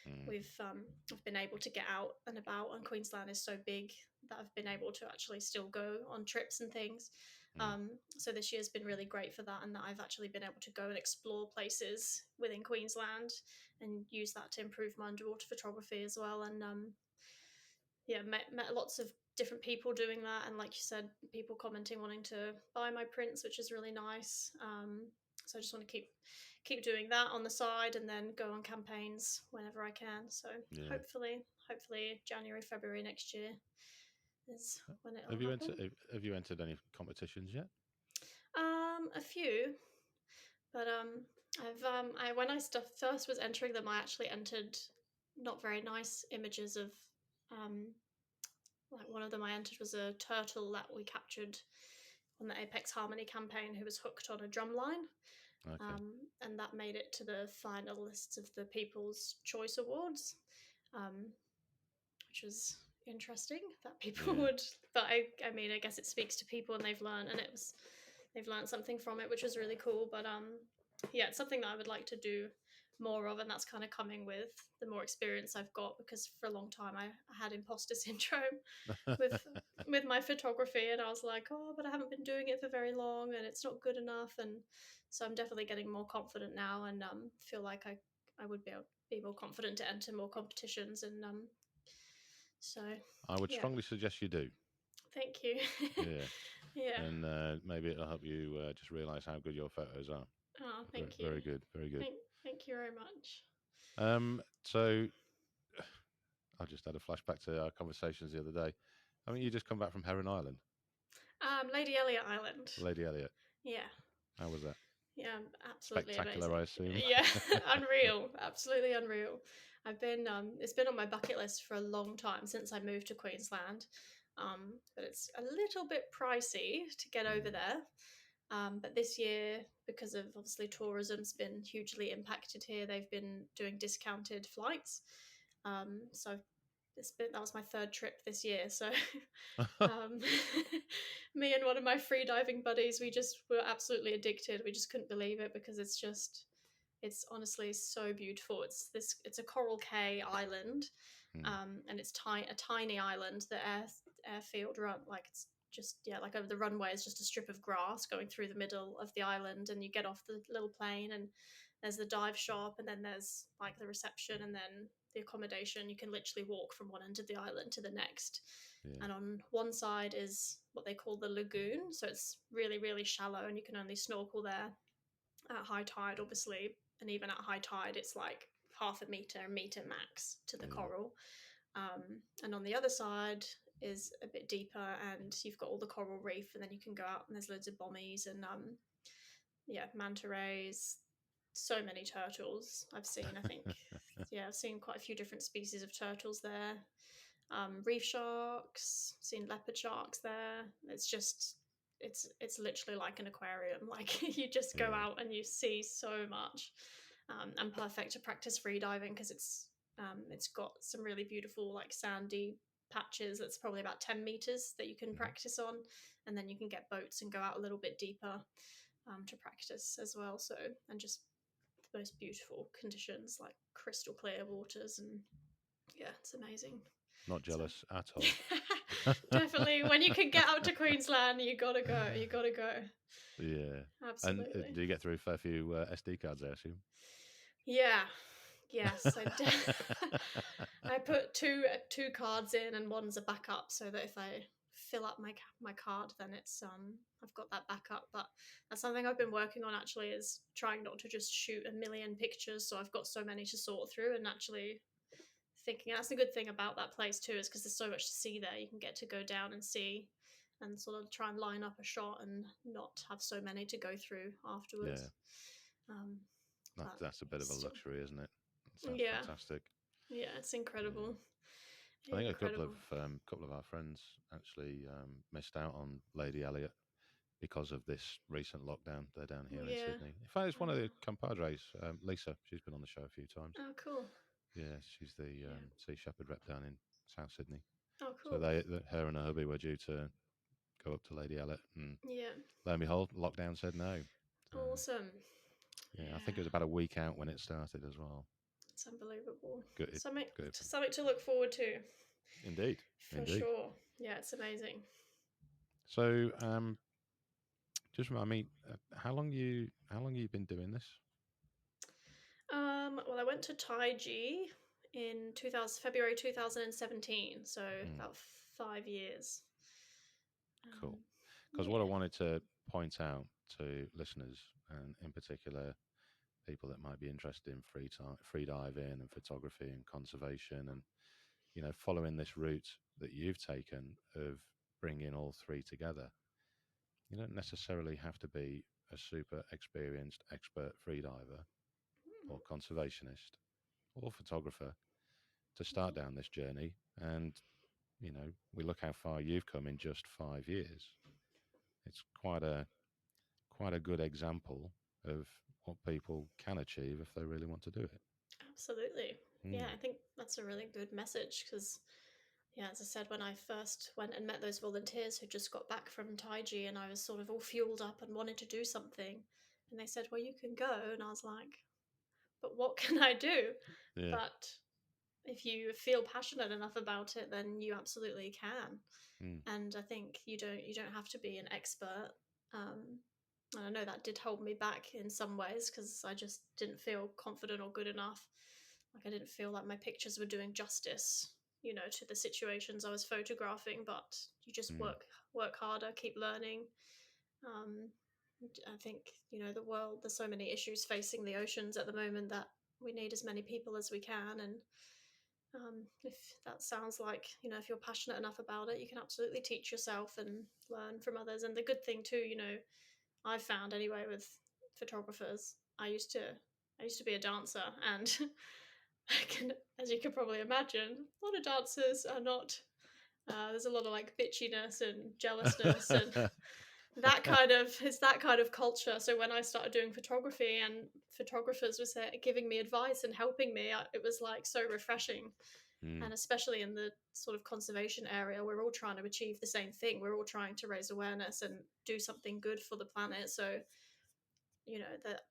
mm, I've been able to get out and about, and Queensland is so big that I've been able to actually still go on trips and things. mm, So this year's been really great for that, and that I've actually been able to go and explore places within Queensland and use that to improve my underwater photography as well. And yeah, met lots of different people doing that, and like you said, people commenting wanting to buy my prints, which is really nice. So I just want to keep doing that on the side, and then go on campaigns whenever I can. So yeah. hopefully January, February next year is when Have it'll you happen. entered have you entered any competitions yet? A few, but I when first was entering them, I actually entered not very nice images of um like one of them I entered was a turtle that we captured on the Apex Harmony campaign who was hooked on a drum line. Okay. And that made it to the finalists of the People's Choice Awards, um, which was interesting that people Yeah. would. But I mean, I guess it speaks to people and they've learned, and they've learned something from it, which was really cool. But yeah, it's something that I would like to do more of, and that's kind of coming with the more experience I've got, because for a long time I had imposter syndrome with with my photography, and I was like, oh, but I haven't been doing it for very long and it's not good enough. And so I'm definitely getting more confident now, and feel like I would be more confident to enter more competitions. And so I would yeah, strongly suggest you do. thank you. Yeah. Yeah. And maybe it'll help you just realize how good your photos are. Oh, Very, thank you. very good. Very good. Thank you very much. So I just had a flashback to our conversations the other day. I mean, you just come back from Heron Island, Lady Elliot Island. Lady Elliot. Yeah. How was that? Yeah, absolutely Spectacular, amazing. I assume. Yeah, unreal, absolutely unreal. I've been it's been on my bucket list for a long time since I moved to Queensland, but it's a little bit pricey to get over there. But this year, because of obviously tourism's been hugely impacted here, they've been doing discounted flights. So that was my third trip this year. So um, me and one of my freediving buddies, we just were absolutely addicted. We just couldn't believe it, because it's honestly so beautiful. It's a Coral Cay island, Hmm. and it's a tiny island. The airfield run like it's just like over the runway is just a strip of grass going through the middle of the island, and you get off the little plane, and there's the dive shop, and then there's like the reception, and then the accommodation. You can literally walk from one end of the island to the next. Yeah. And on one side is what they call the lagoon, so it's really really shallow, and you can only snorkel there at high tide, obviously. And even at high tide, it's like half a meter max to the Yeah. coral. And on the other side is a bit deeper, and you've got all the coral reef, and then you can go out and there's loads of bommies and manta rays, so many turtles. I've seen, I think, yeah, I've seen quite a few different species of turtles there. Reef sharks, seen leopard sharks there. It's just, it's literally like an aquarium. Like you just go Yeah. out and you see so much, and perfect to practice free diving because it's got some really beautiful like sandy patches that's probably about 10 meters that you can Mhm. practice on, and then you can get boats and go out a little bit deeper, to practice as well. So, and just the most beautiful conditions, like crystal clear waters, and yeah, it's amazing. Not So jealous at all. definitely, when you can get out to Queensland, you gotta go. You gotta go. Yeah. And Absolutely. do you get through a fair few SD cards, I assume? Yeah. Yes, I did. I put two cards in, and one's a backup, so that if I fill up my card, then it's I've got that backup. But that's something I've been working on actually, is trying not to just shoot a million pictures. So I've got so many to sort through, and actually thinking that's a good thing about that place too, is because there's so much to see there. You can get to go down and see, and sort of try and line up a shot and not have so many to go through afterwards. Yeah. Um, but That's a bit of a still, luxury, isn't it? It sounds yeah, fantastic. yeah, it's Yeah. incredible, I think incredible. a couple of our friends actually missed out on Lady Elliot because of this recent lockdown. They're down here in Yeah. Sydney. In fact, it's one of Oh, the compadres, Lisa. She's been on the show a few times. oh, cool. Yeah, she's the Yeah. Sea Shepherd rep down in South Sydney. Oh, So cool. her and her hubby were due to go up to Lady Elliot, and Yeah. lo and behold, lockdown said no. So Awesome. yeah, I think it Yeah. was about a week out when it started as well. It's unbelievable. Good, Something, good. something to look forward to, Indeed, for indeed. sure. Yeah, it's amazing. So just remind me, how long you been doing this? Well, I went to Taiji in 2000, February 2017, so Mm, about 5 years. cool. Um, Because what I yeah. wanted to point out to listeners, and in particular people that might be interested in free diving and photography and conservation, and following this route that you've taken of bringing all three together, you don't necessarily have to be a super experienced expert freediver or conservationist or photographer to start down this journey. And we look how far you've come in just 5 years. It's quite a good example of what people can achieve if they really want to do it. Absolutely. Yeah, Mm, I think that's a really good message because, yeah, as I said, when I first went and met those volunteers who just got back from Taiji, and I was sort of all fueled up and wanted to do something, and they said, "Well, you can go," and I was like, "But what can I do?" yeah. But if you feel passionate enough about it, then you absolutely can. Mm, And I think you don't have to be an expert. Um, and I know that did hold me back in some ways because I just didn't feel confident or good enough. Like I didn't feel like my pictures were doing justice, to the situations I was photographing. But you just mm, work harder, keep learning. Um, I think the world. There's so many issues facing the oceans at the moment that we need as many people as we can, and if that sounds like, if you're passionate enough about it, you can absolutely teach yourself and learn from others. And the good thing too, I've found anyway with photographers, I used to be a dancer, and I can, as you can probably imagine, a lot of dancers are not. There's a lot of like bitchiness and jealousness, and that kind of culture. So when I started doing photography and photographers was there giving me advice and helping me, it was like so refreshing. mm, And especially in the sort of conservation area, we're all trying to achieve the same thing. We're all trying to raise awareness and do something good for the planet. So that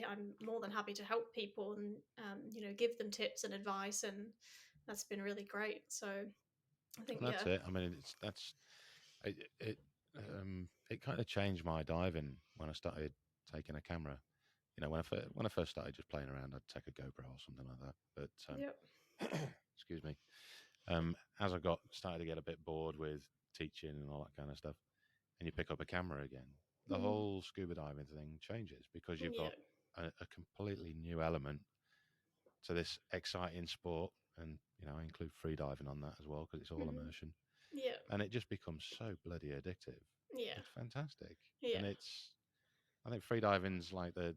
I'm more than happy to help people and give them tips and advice, and that's been really great. So I think and that's it. I mean, it. It, it kind of changed my diving when I started taking a camera. When I first started just playing around, I'd take a GoPro or something like that. But yep, excuse me. As I started to get a bit bored with teaching and all that kind of stuff, and you pick up a camera again, the mm, whole scuba diving thing changes because you've got yeah, a completely new element to this exciting sport. And I include free diving on that as well because it's all mm, immersion, yeah, and it just becomes so bloody addictive. yeah, It's fantastic, yeah, and I think free diving's like the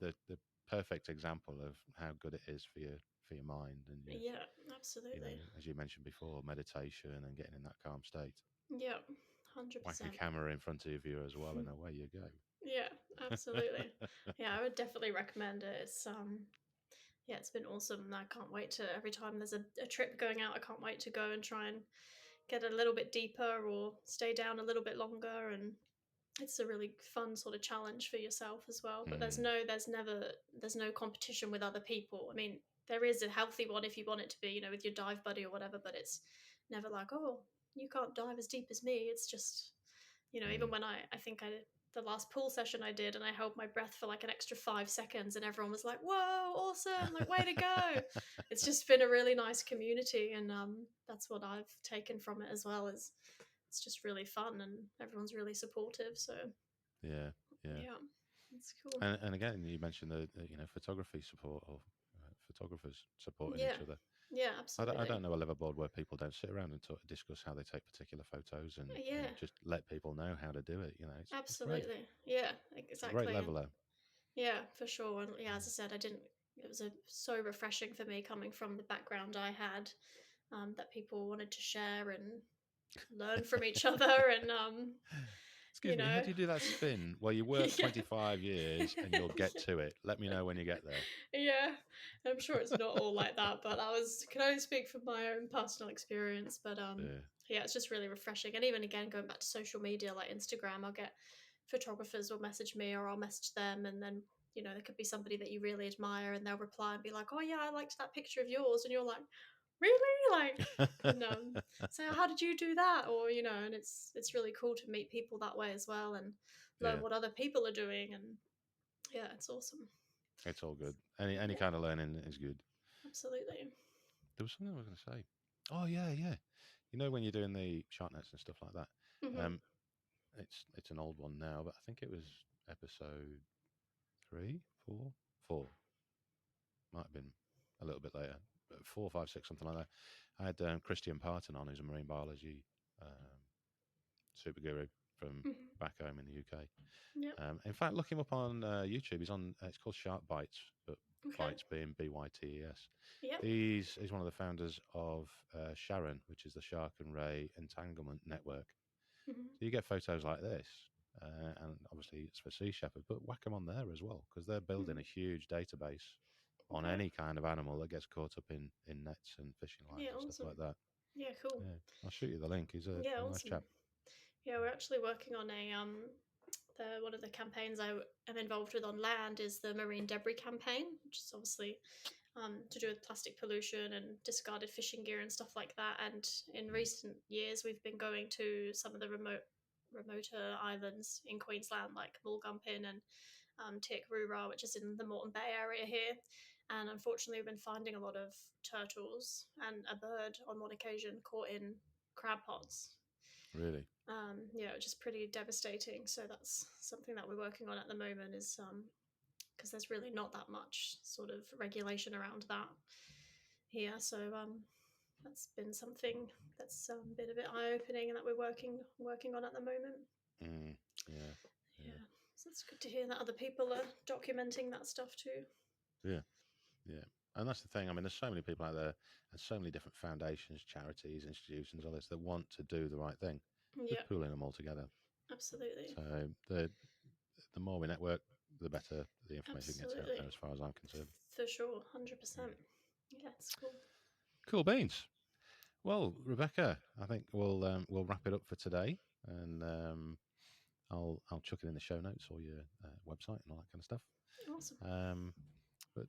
perfect example of how good it is for your mind and Yeah, you know, absolutely. as you mentioned before, meditation and getting in that calm state. Yeah, Whack a 100%. camera in front of you as well, and away you Yeah, go. absolutely. Yeah, I would definitely recommend it. Yeah, it's been awesome. I can't wait to every time there's a trip going out, I can't wait to go and try and get a little bit deeper or stay down a little bit longer. And it's a really fun sort of challenge for yourself as well. But Mm, there's no competition with other people. I mean, there is a healthy one if you want it to be, with your dive buddy or whatever, but it's never like, oh, you can't dive as deep as me. It's just, even mm. when I think the last pool session I did and I held my breath for like an extra 5 seconds and everyone was like, whoa, awesome, like way to go. It's just been a really nice community, and that's what I've taken from it as well, is it's just really fun and everyone's really supportive. So Yeah, yeah. yeah, it's cool. And again, you mentioned the photography support or photographers supporting Yeah, each other. yeah, I absolutely. don't know a liveaboard where people don't sit around and discuss how they take particular photos and Yeah, just let people know how to do it. It's great. absolutely. Yeah, It's a great exactly. And leveler. yeah, for sure. And yeah, as I said, I didn't. It was so refreshing for me coming from the background I had, that people wanted to share and learn from each other, and Excuse me, how do you do that yeah, spin? Well, you work yeah. 25 years and you'll get to it. Let me know when you get Yeah, I'm sure it's not all like that, but that was can only speak from my own personal experience. But there. yeah, it's just really refreshing. And even again, going back to social media like Instagram, I'll get photographers will message me or I'll message them, and then there could be somebody that you really admire, and they'll reply and be like, "Oh yeah, I liked that picture of yours," and you're like, "Really?" Like, Yeah. and say, "How did you do that?" Or and it's really cool to meet people that way as well and learn Yeah, what other people are doing, and yeah, it's awesome. it's all good. Any Yeah, kind of learning is good. absolutely. There was something I was going to say. Oh yeah, yeah. When you're doing the shark nets and stuff like that, Hmm. it's an old one now, but I think it was episode three, four, four. Might have been a little bit later, but 4, 5, 6, something like that. I had Christian Parton on, who's a marine biology um, super guru from Hmm. back home in the UK. Yep. In fact, look him up on YouTube. He's on. It's called Shark Bites, but Okay. Bites being BYTES. Yep. He's one of the founders of Sharon, which is the Shark and Ray Entanglement Network. Hmm. So you get photos like this, and obviously it's for sea shepherd, but whack them on there as well because they're building Hmm. a huge database on Okay. any kind of animal that gets caught up in nets and fishing lines Yeah. and stuff Awesome. like that. Yeah. Cool. Yeah, I'll shoot you the link. He's Yeah. a nice Awesome. chap. Yeah, we're actually working on one of the campaigns I am involved with on land is the marine debris campaign, which is obviously to do with plastic pollution and discarded fishing gear and stuff like that. And in Mm, recent years, we've been going to some of the remoter islands in Queensland, like Mulgumpin and Tick-Roo-Ra, which is in the Moreton Bay area here. And unfortunately, we've been finding a lot of turtles and a bird on one occasion caught in crab pots. really. Which is pretty devastating. So that's something that we're working on at the moment, is because there's really not that much sort of regulation around that here. So that's been something that's been a bit eye opening and that we're working on at the moment. Mm, yeah, yeah, Yeah, so it's good to hear that other people are documenting that stuff too. yeah, yeah. And that's the thing. I mean, there's so many people out there, and so many different foundations, charities, institutions, all this that want to do the right thing. Yeah, Just pooling them all together. absolutely, So the more we network, the better the information gets out absolutely, there, as far as I'm concerned. for sure, 100%. Mm. Yeah, it's cool. Cool beans. Well, Rebecca, I think we'll wrap it up for today, and I'll chuck it in the show notes or your website and all that kind of stuff. Awesome. Um, but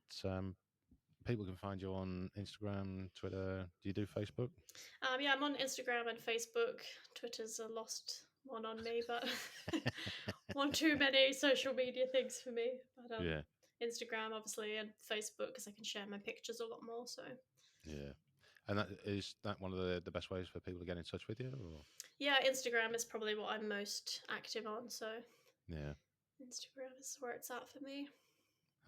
people can find you on Instagram, Twitter. Do you do Facebook? Yeah, I'm on Instagram and Facebook. Twitter's a lost one on me, but one too many social media things for me. But Yeah, Instagram, obviously, and Facebook because I can share my pictures a lot more. So yeah. And that one of the best ways for people to get in touch with you? Or? yeah, Instagram is probably what I'm most active on. So Yeah, Instagram is where it's at for me.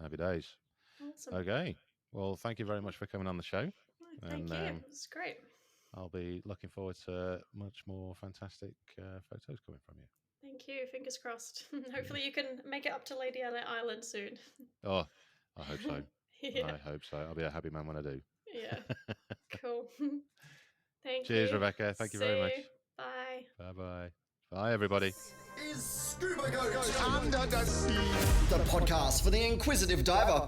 happy days. Awesome. Okay. Well, thank you very much for coming on the show. Oh, thank And you. It's great. I'll be looking forward to much more fantastic photos coming from you. Thank you. Fingers crossed. Yeah. Hopefully, you can make it up to Lady Elliot Island soon. Oh, I hope so. Yeah. I hope so. I'll be a happy man when I do. Yeah. Cool. Thank Cheers, you. Rebecca. Thank you very much. Bye. Bye-bye. Bye, everybody. Is Scuba Goat Under the Sea, the podcast for the inquisitive diver.